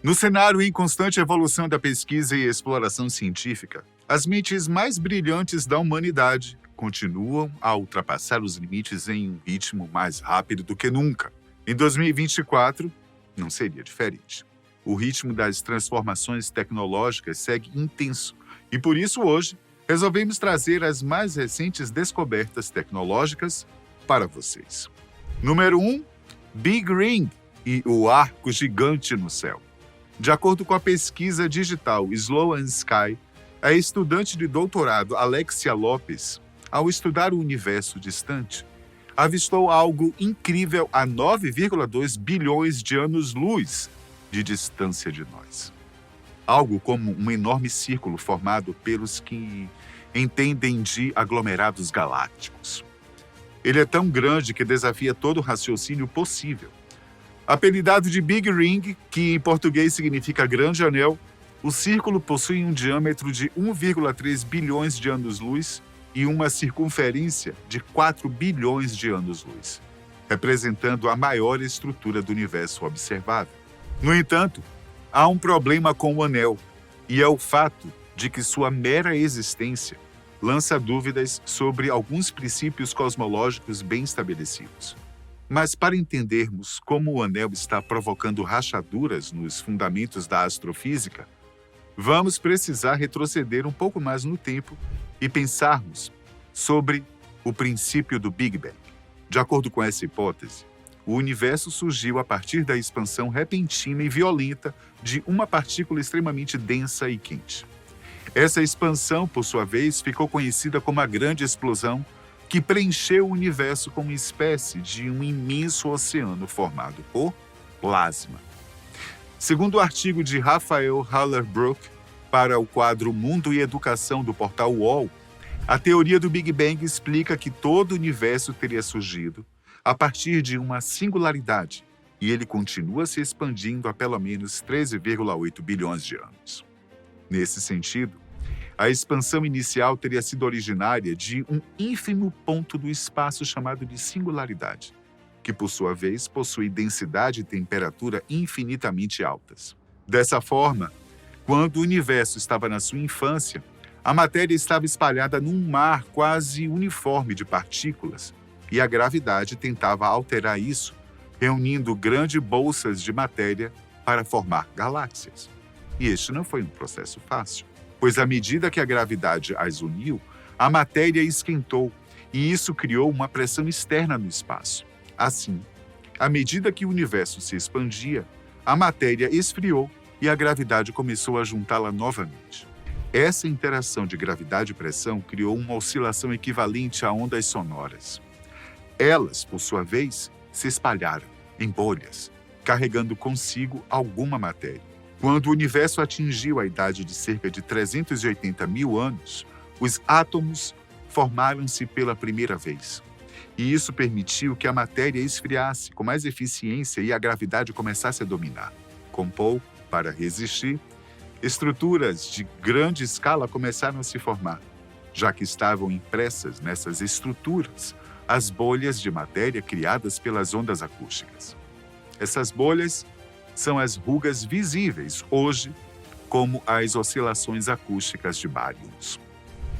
No cenário em constante evolução da pesquisa e exploração científica, as mentes mais brilhantes da humanidade continuam a ultrapassar os limites em um ritmo mais rápido do que nunca. Em 2024, não seria diferente. O ritmo das transformações tecnológicas segue intenso e, por isso, hoje, resolvemos trazer as mais recentes descobertas tecnológicas para vocês. Número 1, Big Ring e o arco gigante no céu. De acordo com a pesquisa digital Slow and Sky, a estudante de doutorado Alexia Lopes, ao estudar o universo distante, avistou algo incrível a 9,2 bilhões de anos-luz de distância de nós. Algo como um enorme círculo formado pelos que entendem de aglomerados galácticos. Ele é tão grande que desafia todo o raciocínio possível. Apelidado de Big Ring, que em português significa grande anel, o círculo possui um diâmetro de 1,3 bilhões de anos-luz e uma circunferência de 4 bilhões de anos-luz, representando a maior estrutura do universo observável. No entanto, há um problema com o anel, e é o fato de que sua mera existência lança dúvidas sobre alguns princípios cosmológicos bem estabelecidos. Mas para entendermos como o anel está provocando rachaduras nos fundamentos da astrofísica, vamos precisar retroceder um pouco mais no tempo e pensarmos sobre o princípio do Big Bang. De acordo com essa hipótese, o universo surgiu a partir da expansão repentina e violenta de uma partícula extremamente densa e quente. Essa expansão, por sua vez, ficou conhecida como a Grande Explosão, que preencheu o universo como uma espécie de um imenso oceano formado por plasma. Segundo o artigo de Rafael Hallerbrook para o quadro Mundo e Educação do portal UOL, a teoria do Big Bang explica que todo o universo teria surgido a partir de uma singularidade, e ele continua se expandindo há pelo menos 13,8 bilhões de anos. Nesse sentido, a expansão inicial teria sido originária de um ínfimo ponto do espaço chamado de singularidade, que por sua vez possui densidade e temperatura infinitamente altas. Dessa forma, quando o universo estava na sua infância, a matéria estava espalhada num mar quase uniforme de partículas, e a gravidade tentava alterar isso, reunindo grandes bolsas de matéria para formar galáxias. E este não foi um processo fácil, pois à medida que a gravidade as uniu, a matéria esquentou, e isso criou uma pressão externa no espaço. Assim, à medida que o universo se expandia, a matéria esfriou e a gravidade começou a juntá-la novamente. Essa interação de gravidade e pressão criou uma oscilação equivalente a ondas sonoras. Elas, por sua vez, se espalharam em bolhas, carregando consigo alguma matéria. Quando o universo atingiu a idade de cerca de 380 mil anos, os átomos formaram-se pela primeira vez. E isso permitiu que a matéria esfriasse com mais eficiência e a gravidade começasse a dominar. Com pouco para resistir, estruturas de grande escala começaram a se formar, já que estavam impressas nessas estruturas as bolhas de matéria criadas pelas ondas acústicas. Essas bolhas são as rugas visíveis hoje como as oscilações acústicas de bárions.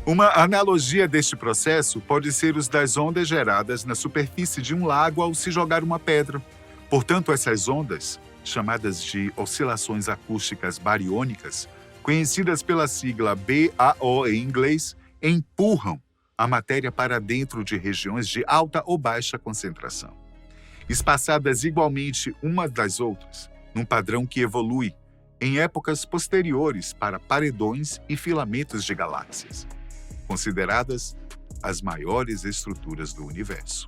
Uma analogia deste processo pode ser os das ondas geradas na superfície de um lago ao se jogar uma pedra. Portanto, essas ondas, chamadas de oscilações acústicas bariônicas, conhecidas pela sigla BAO em inglês, empurram a matéria para dentro de regiões de alta ou baixa concentração, espaçadas igualmente umas das outras, num padrão que evolui em épocas posteriores para paredões e filamentos de galáxias, consideradas as maiores estruturas do universo.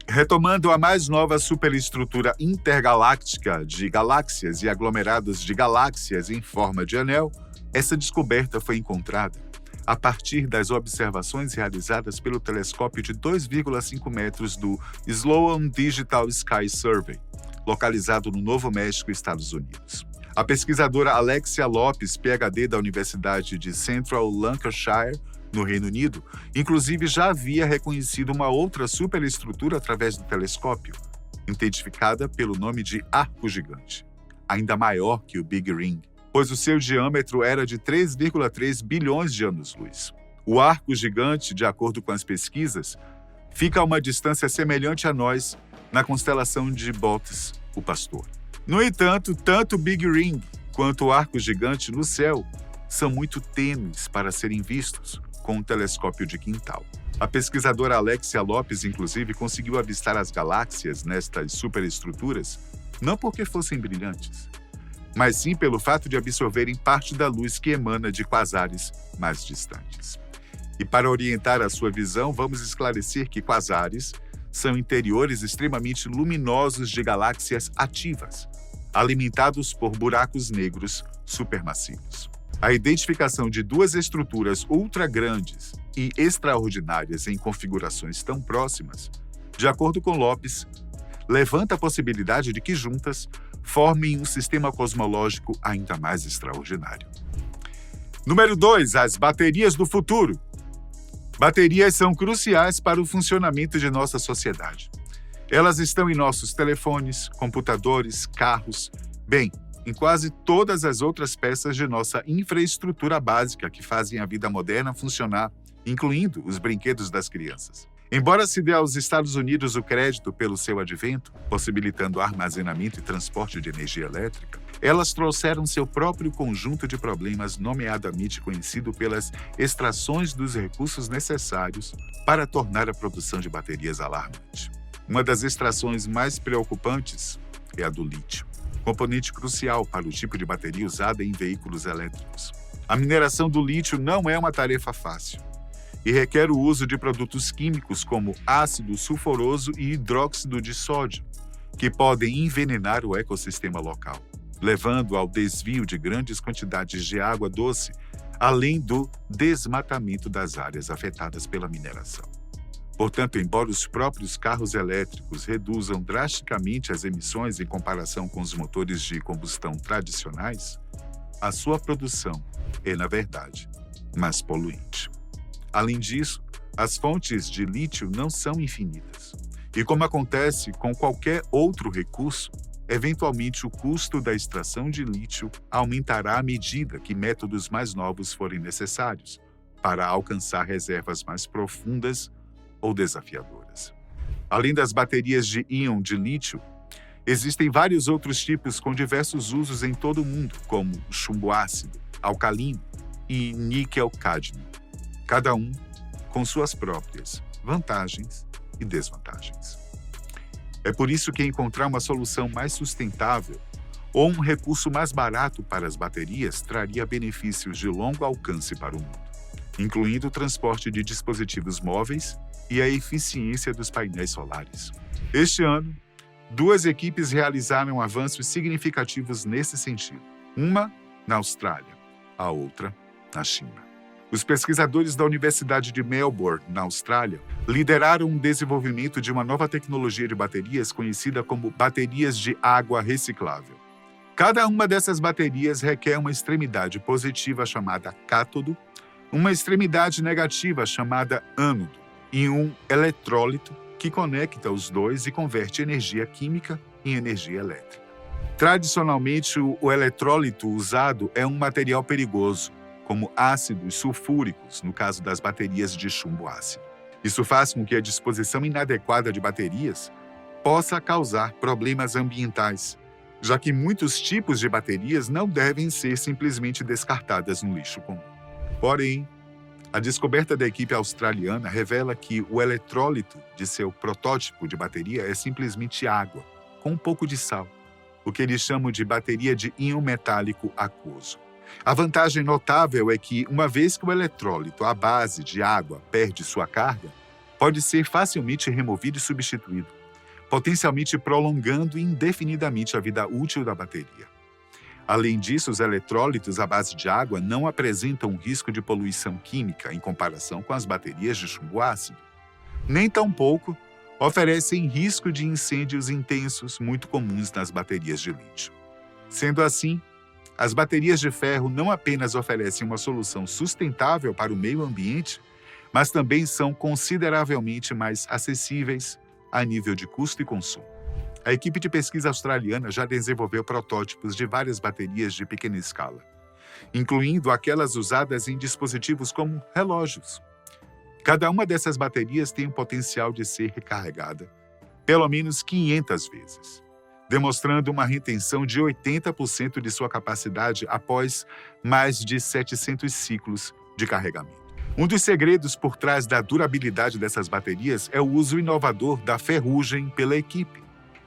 Retomando a mais nova superestrutura intergaláctica de galáxias e aglomerados de galáxias em forma de anel, essa descoberta foi encontrada a partir das observações realizadas pelo telescópio de 2,5 metros do Sloan Digital Sky Survey, localizado no Novo México, Estados Unidos. A pesquisadora Alexia Lopes, PhD da Universidade de Central Lancashire, no Reino Unido, inclusive já havia reconhecido uma outra superestrutura através do telescópio, identificada pelo nome de arco gigante. ainda maior que o Big Ring, pois o seu diâmetro era de 3,3 bilhões de anos-luz. O arco gigante, de acordo com as pesquisas, fica a uma distância semelhante a nós na constelação de Bootes, o Pastor. No entanto, tanto o Big Ring quanto o arco gigante no céu são muito tênues para serem vistos com um telescópio de quintal. A pesquisadora Alexia Lopes, inclusive, conseguiu avistar as galáxias nestas superestruturas não porque fossem brilhantes, mas sim pelo fato de absorverem parte da luz que emana de quasares mais distantes. E para orientar a sua visão, vamos esclarecer que quasares são interiores extremamente luminosos de galáxias ativas, alimentados por buracos negros supermassivos. A identificação de duas estruturas ultra grandes e extraordinárias em configurações tão próximas, de acordo com Lopes, levanta a possibilidade de que juntas formem um sistema cosmológico ainda mais extraordinário. Número 2. As baterias do futuro. Baterias são cruciais para o funcionamento de nossa sociedade. Elas estão em nossos telefones, computadores, carros, bem, em quase todas as outras peças de nossa infraestrutura básica que fazem a vida moderna funcionar, incluindo os brinquedos das crianças. Embora se dê aos Estados Unidos o crédito pelo seu advento, possibilitando armazenamento e transporte de energia elétrica, elas trouxeram seu próprio conjunto de problemas, nomeadamente conhecido pelas extrações dos recursos necessários para tornar a produção de baterias alarmante. Uma das extrações mais preocupantes é a do lítio, componente crucial para o tipo de bateria usada em veículos elétricos. A mineração do lítio não é uma tarefa fácil e requer o uso de produtos químicos como ácido sulfuroso e hidróxido de sódio, que podem envenenar o ecossistema local, levando ao desvio de grandes quantidades de água doce, além do desmatamento das áreas afetadas pela mineração. Portanto, embora os próprios carros elétricos reduzam drasticamente as emissões em comparação com os motores de combustão tradicionais, a sua produção é, na verdade, mais poluente. Além disso, as fontes de lítio não são infinitas. E como acontece com qualquer outro recurso, eventualmente o custo da extração de lítio aumentará à medida que métodos mais novos forem necessários para alcançar reservas mais profundas ou desafiadoras. Além das baterias de íon de lítio, existem vários outros tipos com diversos usos em todo o mundo, como chumbo ácido, alcalino e níquel-cádmio, cada um com suas próprias vantagens e desvantagens. É por isso que encontrar uma solução mais sustentável ou um recurso mais barato para as baterias traria benefícios de longo alcance para o mundo, incluindo o transporte de dispositivos móveis e a eficiência dos painéis solares. Este ano, 2 equipes realizaram avanços significativos nesse sentido, uma na Austrália, a outra na China. Os pesquisadores da Universidade de Melbourne, na Austrália, lideraram o desenvolvimento de uma nova tecnologia de baterias conhecida como baterias de água reciclável. Cada uma dessas baterias requer uma extremidade positiva chamada cátodo, uma extremidade negativa chamada ânodo e um eletrólito que conecta os dois e converte energia química em energia elétrica. Tradicionalmente, o eletrólito usado é um material perigoso, como ácidos sulfúricos, no caso das baterias de chumbo ácido. Isso faz com que a disposição inadequada de baterias possa causar problemas ambientais, já que muitos tipos de baterias não devem ser simplesmente descartadas no lixo comum. Porém, a descoberta da equipe australiana revela que o eletrólito de seu protótipo de bateria é simplesmente água, com um pouco de sal, o que eles chamam de bateria de íon metálico aquoso. A vantagem notável é que, uma vez que o eletrólito à base de água perde sua carga, pode ser facilmente removido e substituído, potencialmente prolongando indefinidamente a vida útil da bateria. Além disso, os eletrólitos à base de água não apresentam risco de poluição química em comparação com as baterias de chumbo ácido. Nem tampouco oferecem risco de incêndios intensos muito comuns nas baterias de lítio. Sendo assim, as baterias de ferro não apenas oferecem uma solução sustentável para o meio ambiente, mas também são consideravelmente mais acessíveis a nível de custo e consumo. A equipe de pesquisa australiana já desenvolveu protótipos de várias baterias de pequena escala, incluindo aquelas usadas em dispositivos como relógios. Cada uma dessas baterias tem o potencial de ser recarregada pelo menos 500 vezes, demonstrando uma retenção de 80% de sua capacidade após mais de 700 ciclos de carregamento. Um dos segredos por trás da durabilidade dessas baterias é o uso inovador da ferrugem pela equipe.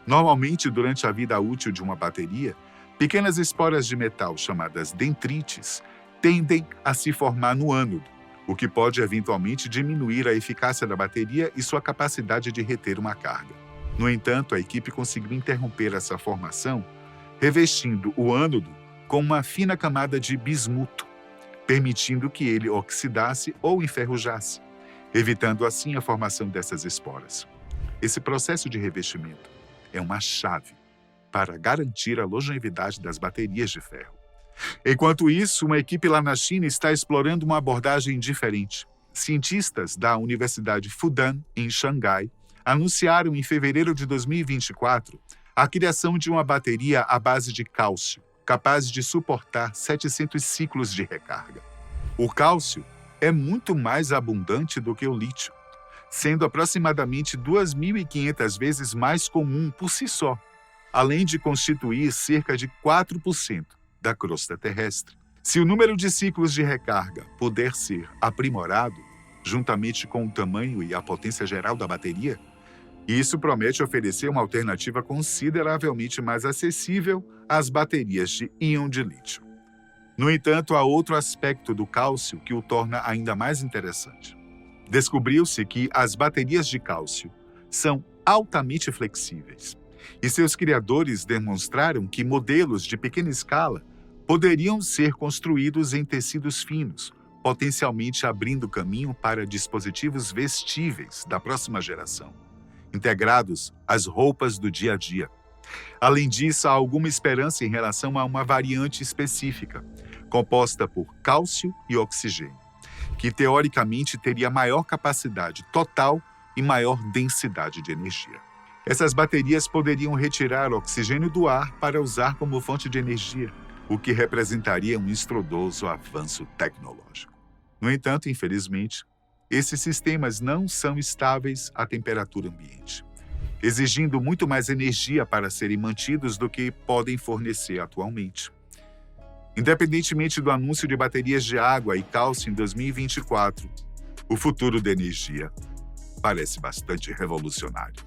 Normalmente, durante a vida útil de uma bateria, pequenas esporas de metal chamadas dendrites tendem a se formar no ânodo, o que pode eventualmente diminuir a eficácia da bateria e sua capacidade de reter uma carga. No entanto, a equipe conseguiu interromper essa formação, revestindo o ânodo com uma fina camada de bismuto, permitindo que ele oxidasse ou enferrujasse, evitando assim a formação dessas esporas. Esse processo de revestimento é uma chave para garantir a longevidade das baterias de ferro. Enquanto isso, uma equipe lá na China está explorando uma abordagem diferente. Cientistas da Universidade Fudan, em Xangai, anunciaram em fevereiro de 2024 a criação de uma bateria à base de cálcio, capaz de suportar 700 ciclos de recarga. O cálcio é muito mais abundante do que o lítio, sendo aproximadamente 2.500 vezes mais comum por si só, além de constituir cerca de 4% da crosta terrestre. Se o número de ciclos de recarga puder ser aprimorado, juntamente com o tamanho e a potência geral da bateria, isso promete oferecer uma alternativa consideravelmente mais acessível às baterias de íon de lítio. No entanto, há outro aspecto do cálcio que o torna ainda mais interessante. Descobriu-se que as baterias de cálcio são altamente flexíveis, e seus criadores demonstraram que modelos de pequena escala poderiam ser construídos em tecidos finos, potencialmente abrindo caminho para dispositivos vestíveis da próxima geração, integrados às roupas do dia a dia. Além disso, há alguma esperança em relação a uma variante específica, composta por cálcio e oxigênio, que teoricamente teria maior capacidade total e maior densidade de energia. Essas baterias poderiam retirar oxigênio do ar para usar como fonte de energia, o que representaria um estrondoso avanço tecnológico. No entanto, infelizmente, esses sistemas não são estáveis à temperatura ambiente, exigindo muito mais energia para serem mantidos do que podem fornecer atualmente. Independentemente do anúncio de baterias de água e cálcio em 2024, o futuro da energia parece bastante revolucionário.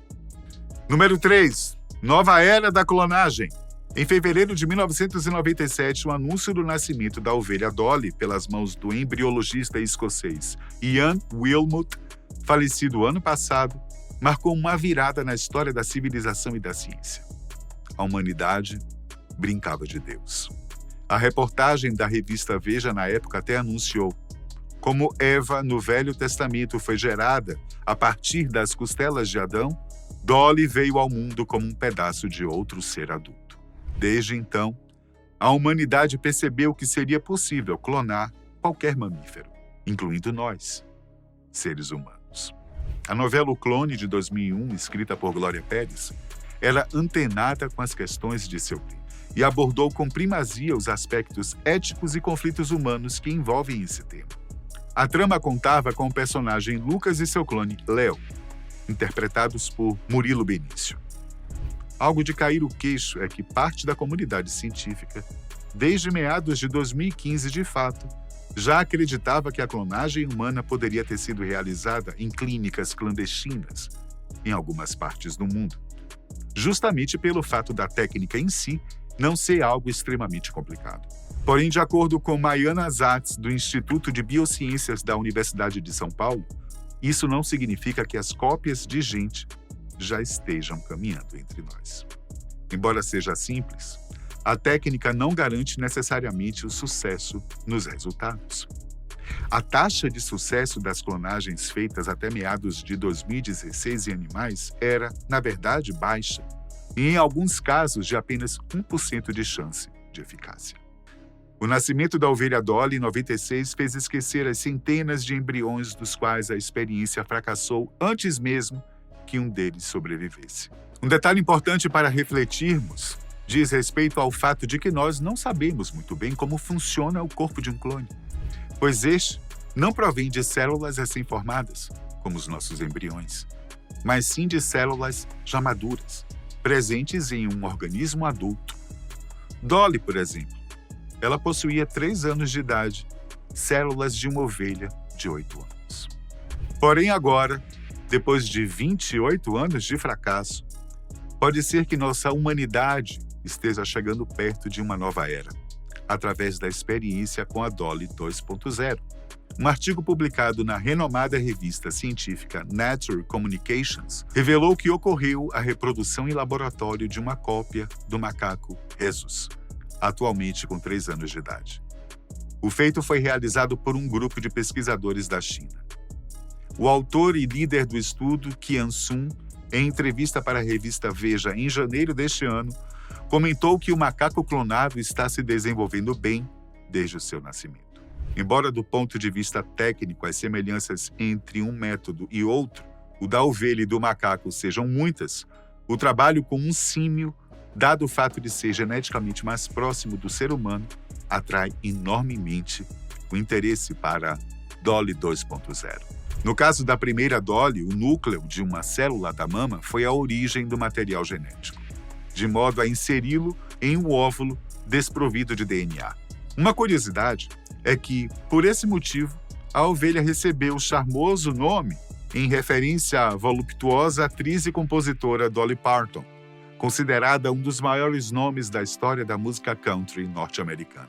Número 3. Nova era da clonagem. Em fevereiro de 1997, o anúncio do nascimento da ovelha Dolly pelas mãos do embriologista escocês Ian Wilmot, falecido ano passado, marcou uma virada na história da civilização e da ciência. A humanidade brincava de Deus. A reportagem da revista Veja na época até anunciou: como Eva no Velho Testamento foi gerada a partir das costelas de Adão, Dolly veio ao mundo como um pedaço de outro ser adulto. Desde então, a humanidade percebeu que seria possível clonar qualquer mamífero, incluindo nós, seres humanos. A novela O Clone, de 2001, escrita por Glória Pérez, era antenada com as questões de seu tempo e abordou com primazia os aspectos éticos e conflitos humanos que envolvem esse tema. A trama contava com o personagem Lucas e seu clone, Léo, interpretados por Murilo Benício. Algo de cair o queixo é que parte da comunidade científica, desde meados de 2015 de fato, já acreditava que a clonagem humana poderia ter sido realizada em clínicas clandestinas, em algumas partes do mundo, justamente pelo fato da técnica em si não ser algo extremamente complicado. Porém, de acordo com Maiana Zatz, do Instituto de Biociências da Universidade de São Paulo, isso não significa que as cópias de gente já estejam caminhando entre nós. Embora seja simples, a técnica não garante necessariamente o sucesso nos resultados. A taxa de sucesso das clonagens feitas até meados de 2016 em animais era, na verdade, baixa, e em alguns casos de apenas 1% de chance de eficácia. O nascimento da ovelha Dolly em 96 fez esquecer as centenas de embriões dos quais a experiência fracassou antes mesmo que um deles sobrevivesse. Um detalhe importante para refletirmos diz respeito ao fato de que nós não sabemos muito bem como funciona o corpo de um clone, pois este não provém de células recém-formadas, como os nossos embriões, mas sim de células já maduras, presentes em um organismo adulto. Dolly, por exemplo, ela possuía 3 anos de idade, células de uma ovelha de 8 anos. Porém, agora, depois de 28 anos de fracasso, pode ser que nossa humanidade esteja chegando perto de uma nova era, através da experiência com a Dolly 2.0. Um artigo publicado na renomada revista científica Nature Communications revelou que ocorreu a reprodução em laboratório de uma cópia do macaco Rhesus, atualmente com 3 anos de idade. O feito foi realizado por um grupo de pesquisadores da China. O autor e líder do estudo, Qian Sun, em entrevista para a revista Veja em janeiro deste ano, comentou que o macaco clonado está se desenvolvendo bem desde o seu nascimento. Embora do ponto de vista técnico as semelhanças entre um método e outro, o da ovelha e do macaco, sejam muitas, o trabalho com um símio, dado o fato de ser geneticamente mais próximo do ser humano, atrai enormemente o interesse para Dolly 2.0. No caso da primeira Dolly, o núcleo de uma célula da mama foi a origem do material genético, de modo a inseri-lo em um óvulo desprovido de DNA. Uma curiosidade é que, por esse motivo, a ovelha recebeu o charmoso nome em referência à voluptuosa atriz e compositora Dolly Parton, considerada um dos maiores nomes da história da música country norte-americana.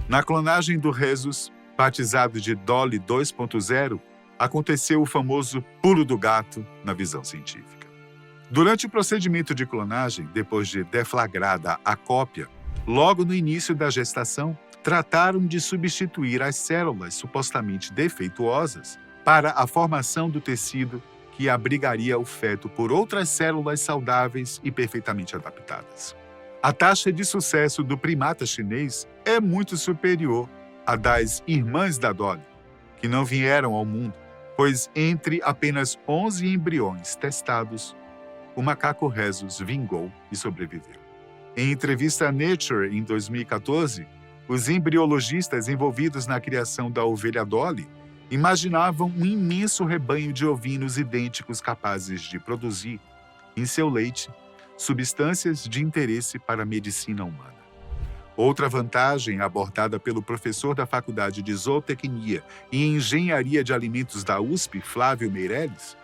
Na clonagem do Rhesus, batizado de Dolly 2.0, aconteceu o famoso pulo do gato na visão científica. Durante o procedimento de clonagem, depois de deflagrada a cópia, logo no início da gestação, trataram de substituir as células supostamente defeituosas para a formação do tecido que abrigaria o feto por outras células saudáveis e perfeitamente adaptadas. A taxa de sucesso do primata chinês é muito superior à das irmãs da Dolly, que não vieram ao mundo, pois entre apenas 11 embriões testados, o macaco Rhesus vingou e sobreviveu. Em entrevista à Nature em 2014, os embriologistas envolvidos na criação da ovelha Dolly imaginavam um imenso rebanho de ovinos idênticos capazes de produzir, em seu leite, substâncias de interesse para a medicina humana. Outra vantagem abordada pelo professor da Faculdade de Zootecnia e Engenharia de Alimentos da USP, Flávio Meirelles,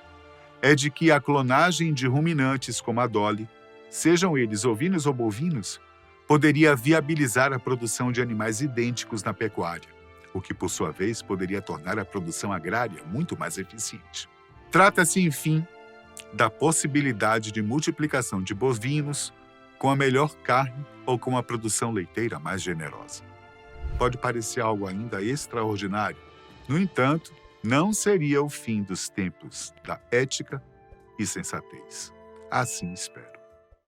é de que a clonagem de ruminantes como a Dolly, sejam eles ovinos ou bovinos, poderia viabilizar a produção de animais idênticos na pecuária, o que, por sua vez, poderia tornar a produção agrária muito mais eficiente. Trata-se, enfim, da possibilidade de multiplicação de bovinos com a melhor carne ou com a produção leiteira mais generosa. Pode parecer algo ainda extraordinário, no entanto, não seria o fim dos tempos da ética e sensatez. Assim espero.